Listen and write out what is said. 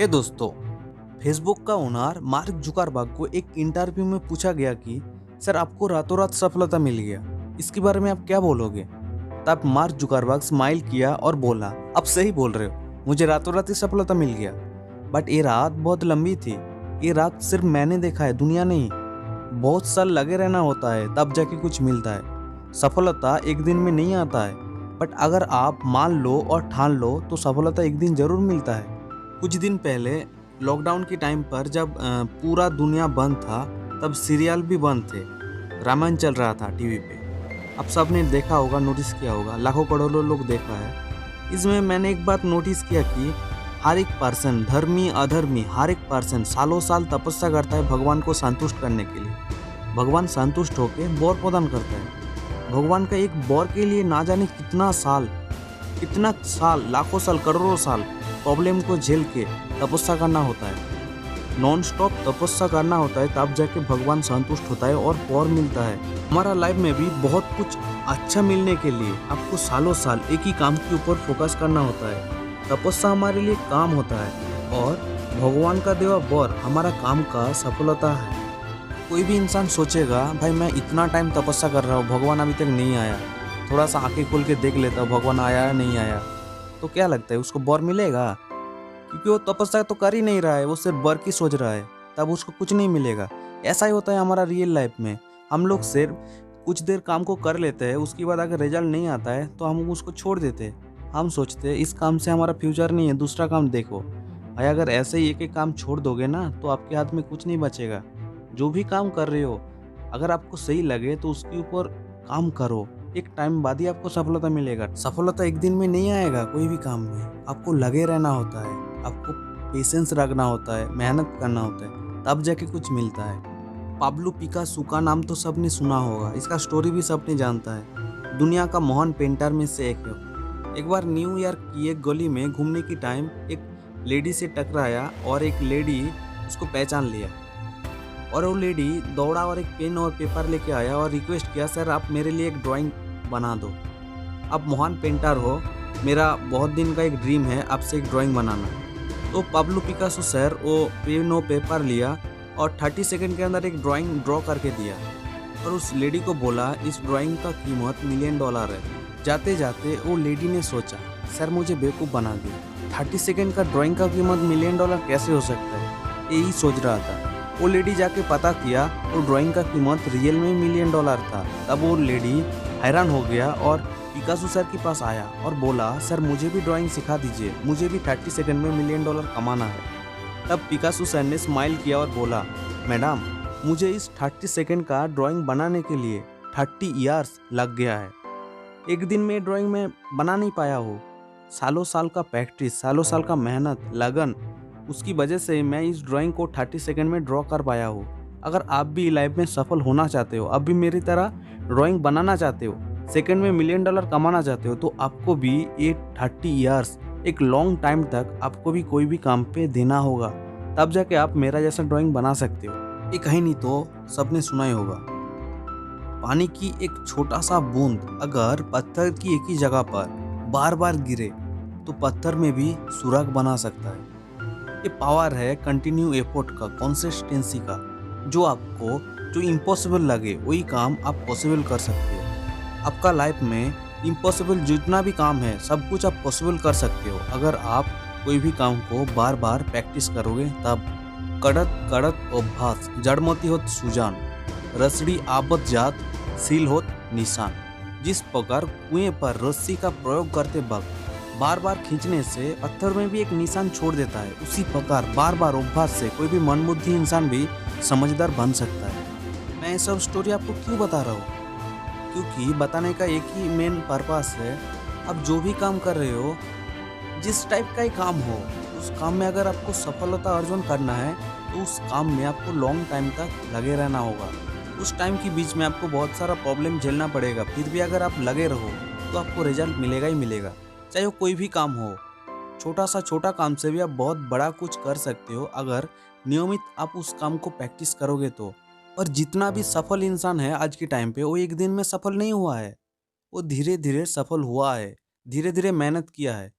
हे दोस्तों, फेसबुक का owner mark Zuckerberg को एक इंटरव्यू में पूछा गया कि सर आपको रातों रात सफलता मिल गया, इसके बारे में आप क्या बोलोगे? तब मार्क जुकरबर्ग स्माइल किया और बोला, आप सही बोल रहे हो, मुझे रातों रात ही सफलता मिल गया। बट ये रात बहुत लंबी थी। ये रात सिर्फ मैंने देखा है, दुनिया नहीं। बहुत साल लगे रहना होता है, तब जाके कुछ मिलता है। सफलता एक दिन में नहीं आता है, बट अगर आप मान लो और ठान लो तो सफलता एक दिन जरूर मिलता है। कुछ दिन पहले लॉकडाउन के टाइम पर जब पूरा दुनिया बंद था, तब सीरियल भी बंद थे। रामायण चल रहा था टीवी पे। आप सब ने देखा होगा, नोटिस किया होगा, लाखों करोड़ों लोग देखा है। इसमें मैंने एक बात नोटिस किया कि हर एक पर्सन, धर्मी अधर्मी, हर एक पर्सन सालों साल तपस्या करता है भगवान को संतुष्ट करने के लिए। भगवान संतुष्ट होकर वर प्रदान करता है। भगवान का एक वर के लिए ना जाने कितना साल, लाखों साल, करोड़ों साल प्रॉब्लम को झेल के तपस्या करना होता है। नॉन स्टॉप तपस्या करना होता है, तब जाके भगवान संतुष्ट होता है और वर मिलता है। हमारा लाइफ में भी बहुत कुछ अच्छा मिलने के लिए आपको सालों साल एक ही काम के ऊपर फोकस करना होता है। तपस्या हमारे लिए काम होता है और भगवान का देवा वर हमारा काम का सफलता है। कोई भी इंसान सोचेगा, भाई मैं इतना टाइम तपस्या कर रहा हूँ, भगवान अभी तक नहीं आया, थोड़ा सा आंखें खोल के देख लेता हूँ भगवान आया या नहीं आया, तो क्या लगता है उसको वर मिलेगा? क्योंकि वो तपस्या तो कर ही नहीं रहा है, वो सिर्फ वर की सोच रहा है, तब उसको कुछ नहीं मिलेगा। ऐसा ही होता है हमारा रियल लाइफ में। हम लोग सिर्फ कुछ देर काम को कर लेते हैं, उसके बाद अगर रिजल्ट नहीं आता है तो हम उसको छोड़ देते हैं। हम सोचते हैं इस काम से हमारा फ्यूचर नहीं है, दूसरा काम देखो। भाई अगर ऐसे ही एक एक काम छोड़ दोगे ना, तो आपके हाथ में कुछ नहीं बचेगा। जो भी काम कर रहे हो, अगर आपको सही लगे तो उसके ऊपर काम करो। एक टाइम बाद ही आपको सफलता मिलेगा। सफलता एक दिन में नहीं आएगा। कोई भी काम में आपको लगे रहना होता है, आपको पेशेंस रखना होता है, मेहनत करना होता है, तब जाके कुछ मिलता है। पाब्लो पिकासो का नाम तो सबने सुना होगा, इसका स्टोरी भी सबने जानता है। दुनिया का महान पेंटर में से एक है। एक बार न्यूयॉर्क की एक गली में घूमने की टाइम एक लेडी से टकराया और एक लेडी उसको पहचान लिया। और वो लेडी दौड़ा और एक पेन और पेपर लेके आया और रिक्वेस्ट किया, सर आप मेरे लिए एक ड्राइंग बना दो। आप महान पेंटर हो, मेरा बहुत दिन का एक ड्रीम है आपसे एक ड्राइंग बनाना। तो पाब्लो पिकासो सर वो पेन और पेपर लिया और 30 सेकंड के अंदर एक ड्राइंग ड्रॉ करके दिया और उस लेडी को बोला, इस ड्राइंग का कीमत $1 मिलियन है। जाते जाते वो लेडी ने सोचा, सर मुझे बेवकूफ़ बना दिया, 30 सेकंड का ड्राइंग का कीमत $1 मिलियन कैसे हो सकता है, यही सोच रहा था। वो लेडी जाके पता किया तो ड्राइंग का कीमत रियल में $1 मिलियन था। तब वो लेडी हैरान हो गया और पिकासो सर के पास आया और बोला, सर मुझे भी ड्राइंग सिखा दीजिए, मुझे भी 30 सेकंड में $1 मिलियन कमाना है। तब पिकासो सर ने स्माइल किया और बोला, मैडम मुझे इस 30 सेकंड का ड्राइंग बनाने के लिए 30 ईयर्स लग गया है। एक दिन में ड्राइंग में बना नहीं पाया हो। सालों साल का प्रैक्टिस, सालों साल का मेहनत, लगन, उसकी वजह से मैं इस ड्राइंग को 30 सेकंड में ड्रॉ कर पाया हूँ। अगर आप भी लाइफ में सफल होना चाहते हो, आप भी मेरी तरह ड्राइंग बनाना चाहते हो, सेकंड में $1 मिलियन कमाना चाहते हो, तो आपको भी ये 30 ईयर्स, एक लॉन्ग टाइम तक आपको भी कोई भी काम पे देना होगा, तब जाके आप मेरा जैसा ड्राइंग बना सकते हो। ये कहानी तो सबने सुना ही होगा। पानी की एक छोटा सा बूंद अगर पत्थर की एक ही जगह पर बार बार गिरे तो पत्थर में भी सुराग बना सकता है। ये पावर है कंटिन्यू एफर्ट का, कंसिस्टेंसी का। जो इम्पॉसिबल लगे वही काम आप पॉसिबल कर सकते हो। आपका लाइफ में इम्पॉसिबल जितना भी काम है, सब कुछ आप पॉसिबल कर सकते हो अगर आप कोई भी काम को बार बार प्रैक्टिस करोगे। तब कड़त कड़त अभ्यास जड़मती होत सुजान, रसड़ी आबत जात सील होत निशान। जिस प्रकार कुएं पर रस्सी का प्रयोग करते वक्त बार बार खींचने से पत्थर में भी एक निशान छोड़ देता है, उसी प्रकार बार बार अभ्यास से कोई भी मनबुद्धि इंसान भी समझदार बन सकता है। मैं ये सब स्टोरी आपको क्यों बता रहा हूँ? क्योंकि बताने का एक ही मेन पर्पस है, आप जो भी काम कर रहे हो, जिस टाइप का ही काम हो, उस काम में अगर आपको सफलता अर्जन करना है तो उस काम में आपको लॉन्ग टाइम तक लगे रहना होगा। उस टाइम के बीच में आपको बहुत सारा प्रॉब्लम झेलना पड़ेगा, फिर भी अगर आप लगे रहो तो आपको रिजल्ट मिलेगा ही मिलेगा। चाहे वो कोई भी काम हो, छोटा काम से भी आप बहुत बड़ा कुछ कर सकते हो अगर नियमित आप उस काम को प्रैक्टिस करोगे तो। और जितना भी सफल इंसान है आज के टाइम पे, वो एक दिन में सफल नहीं हुआ है, वो धीरे धीरे सफल हुआ है, धीरे धीरे मेहनत किया है।